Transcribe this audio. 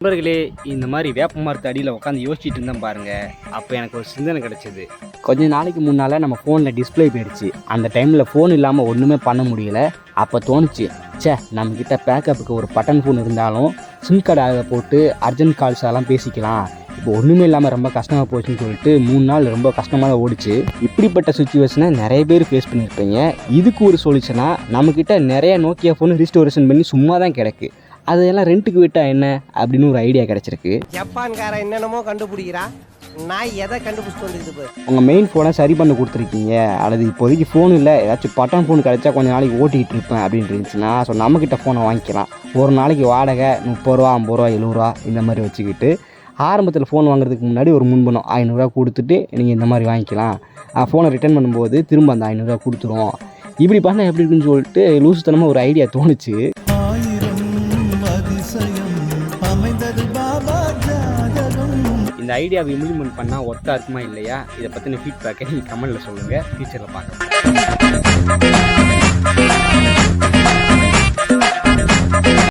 நண்பர்களே, இந்த மாதிரி வேப்ப மரத்து அடியில் உட்காந்து யோசிச்சுட்டு இருந்தேன் பாருங்கள். அப்போ எனக்கு ஒரு சிந்தனை கிடச்சிது. கொஞ்ச நாளைக்கு முன்னால் நம்ம ஃபோனில் டிஸ்பிளே போயிடுச்சு. அந்த டைமில் ஃபோன் இல்லாமல் ஒன்றுமே பண்ண முடியல. அப்போ தோணுச்சு, நம்மக்கிட்ட பேக்கப்புக்கு ஒரு பட்டன் ஃபோன் இருந்தாலும் சிம் கார்டு போட்டு அர்ஜென்ட் கால்ஸ் எல்லாம் பேசிக்கலாம். இப்போ ஒன்றுமே இல்லாமல் ரொம்ப கஷ்டமாக போச்சுன்னு சொல்லிட்டு 3 நாள் ரொம்ப கஷ்டமாக ஓடிச்சு. இப்படிப்பட்ட சுச்சுவேஷனை நிறைய பேர் ஃபேஸ் பண்ணியிருப்பீங்க. இதுக்கு ஒரு சொல்யூஷனாக நம்மக்கிட்ட நிறைய நோக்கியா ஃபோன் ரீஸ்டோரேஷன் பண்ணி சும்மா தான் கிடக்கு. அதெல்லாம் ரெண்ட்டுக்கு விட்டா என்ன அப்படின்னு ஒரு ஐடியா கிடச்சிருக்கு. ஜப்பான்காரன் என்னென்னமோ கண்டுபிடிக்கிறா, நான் எதை கண்டுபிடிச்சிட்டு வந்துருக்குது. உங்கள் மெயின் ஃபோனை சரி பண்ண கொடுத்துருக்கீங்க, அல்லது இப்போதைக்கு ஃபோன் இல்லை, ஏதாச்சும் பட்டன் ஃபோன் கிடச்சா கொஞ்சம் நாளைக்கு ஓட்டிகிட்டு இருப்பேன் அப்படின்னு இருந்துச்சுன்னா நம்மக்கிட்ட ஃபோனை வாங்கிக்கலாம். ஒரு நாளைக்கு வாடகை 30 ரூபா, 50 ரூபா, 70 ரூபா இந்த மாதிரி வச்சுக்கிட்டு ஆரம்பத்தில் ஃபோன் வாங்குறதுக்கு முன்னாடி ஒரு முன்பணம் 500 ரூபா கொடுத்துட்டு நீங்கள் இந்த மாதிரி வாங்கிக்கலாம். ஃபோனை ரிட்டர்ன் பண்ணும்போது திரும்ப அந்த 500 ரூபா கொடுத்துரும். இப்படி பண்ணால் எப்படி இருக்குன்னு சொல்லிட்டு லூசுத்தனமாக ஒரு ஐடியா தோணுச்சு. இந்த ஐடியாவை இம்ப்ளிமெண்ட் பண்ணால் ஒர்க்காக இருக்குமா இல்லையா, இதை பற்றின ஃபீட்பேக்கை நீங்கள் கமெண்ட்டில் சொல்லுங்கள். ஃபியூச்சரில் பார்க்கலாம்.